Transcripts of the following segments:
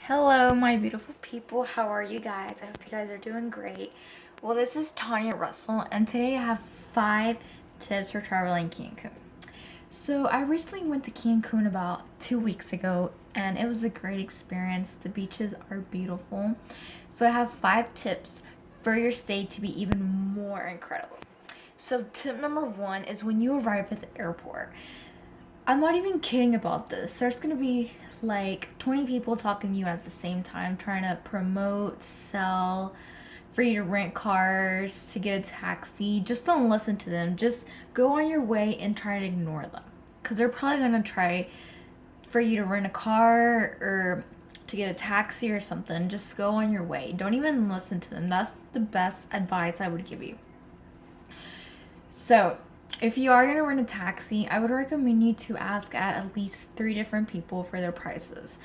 Hello, my beautiful people. How are you guys? I hope you guys are doing great. Well, this is Tanya Russell, and today I have 5 tips for traveling Cancun. So, I recently went to Cancun about 2 weeks ago, and it was a great experience. The beaches are beautiful. So, I have 5 tips for your stay to be even more incredible. So, tip number 1 is when you arrive at the airport. I'm not even kidding about this. There's gonna be like 20 people talking to you at the same time, trying to promote, sell, for you to rent cars, to get a taxi. Just don't listen to them. Just go on your way and try to ignore them. Because they're probably gonna try for you to rent a car or to get a taxi or something. Just go on your way. Don't even listen to them. That's the best advice I would give you. So, if you are going to rent a taxi, I would recommend you to ask at least 3 different people for their prices.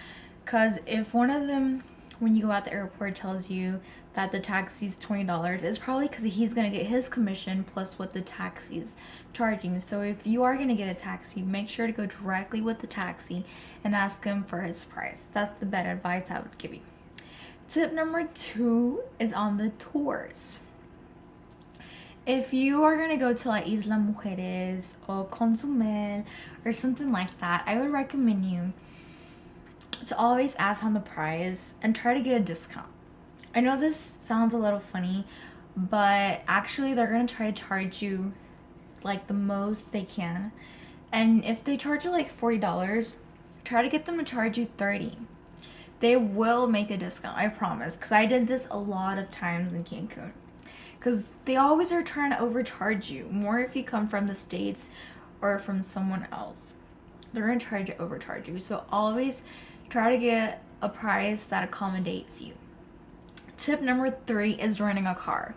Because if one of them, when you go out the airport, tells you that the taxi's $20, it's probably because he's going to get his commission plus what the taxi's charging. So if you are going to get a taxi, make sure to go directly with the taxi and ask him for his price. That's the better advice I would give you. Tip number 2 is on the tours. If you are gonna go to like Isla Mujeres or Consumel or something like that, I would recommend you to always ask on the price and try to get a discount. I know this sounds a little funny, but actually they're gonna try to charge you like the most they can. And if they charge you like $40, try to get them to charge you 30. They will make a discount, I promise, because I did this a lot of times in Cancun, because they always are trying to overcharge you more if you come from the States or from someone else. They're going to try to overcharge you. So always try to get a price that accommodates you. Tip number 3 is renting a car.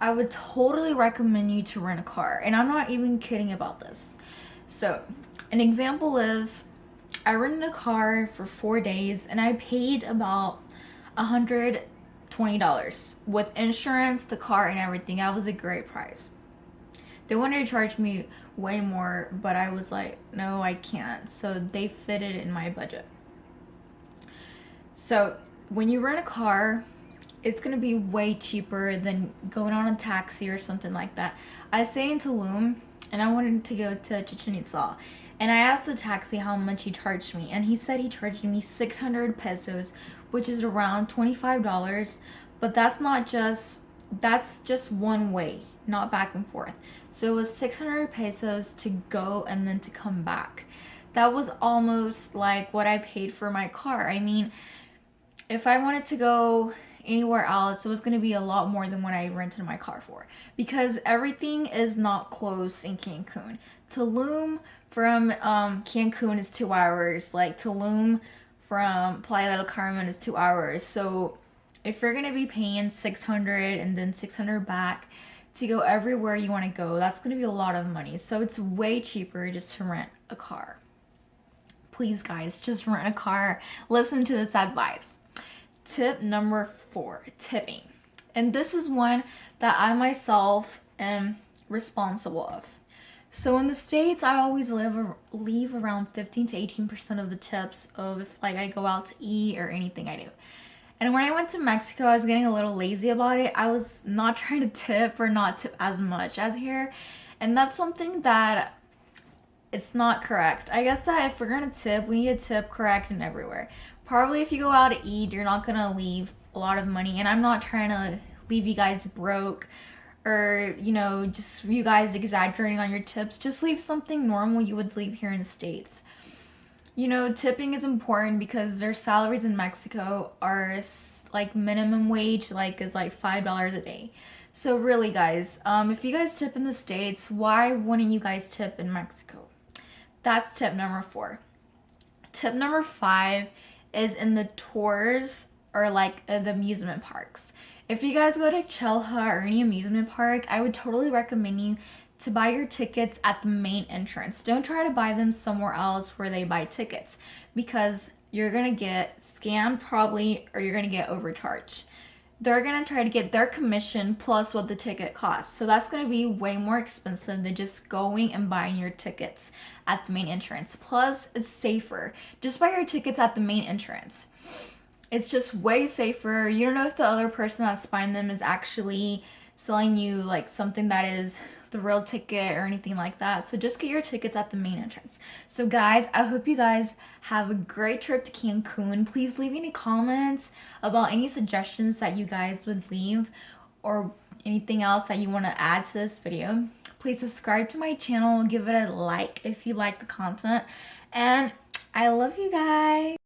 I would totally recommend you to rent a car, and I'm not even kidding about this. So an example is I rented a car for 4 days and I paid about $120 with insurance, the car, and everything. That was a great price. They wanted to charge me way more, but I was like, no, I can't. So they fitted in my budget. So when you rent a car, it's gonna be way cheaper than going on a taxi or something like that. I stayed in Tulum and I wanted to go to Chichen Itza. And I asked the taxi how much he charged me, and he said he charged me 600 pesos, which is around $25. But that's just one way, not back and forth. So it was 600 pesos to go and then to come back. That was almost like what I paid for my car. I mean, if I wanted to go anywhere else, it was going to be a lot more than what I rented my car for, because everything is not close in Cancun. Tulum from Cancun is 2 hours. Like Tulum from Playa del Carmen is 2 hours. So if you're gonna be paying 600 and then 600 back to go everywhere you want to go, that's gonna be a lot of money. So it's way cheaper just to rent a car. Please, guys, just rent a car. Listen to this advice. Tip number 4, tipping. And this is one that I myself am responsible of. So in the States, I always leave around 15 to 18% of the tips of if like I go out to eat or anything I do. And when I went to Mexico, I was getting a little lazy about it. I was not trying to tip or not tip as much as here. And that's something that it's not correct. I guess that if we're gonna tip, we need to tip correct and everywhere. Probably if you go out to eat, you're not gonna leave a lot of money. And I'm not trying to leave you guys broke or, just you guys exaggerating on your tips. Just leave something normal you would leave here in the States. Tipping is important because their salaries in Mexico are like minimum wage, like is like $5 a day. So really, guys, if you guys tip in the States, why wouldn't you guys tip in Mexico? That's tip number 4. Tip number 5 is in the tours or like the amusement parks. If you guys go to Chelha or any amusement park, I would totally recommend you to buy your tickets at the main entrance. Don't try to buy them somewhere else where they buy tickets, because you're gonna get scammed probably, or you're gonna get overcharged. They're gonna try to get their commission plus what the ticket costs. So that's gonna be way more expensive than just going and buying your tickets at the main entrance. Plus, it's safer. Just buy your tickets at the main entrance. It's just way safer. You don't know if the other person that's buying them is actually selling you like something that is the real ticket or anything like that. So just get your tickets at the main entrance. So guys, I hope you guys have a great trip to Cancun. Please leave any comments about any suggestions that you guys would leave or anything else that you want to add to this video. Please subscribe to my channel, give it a like if you like the content, and I love you guys.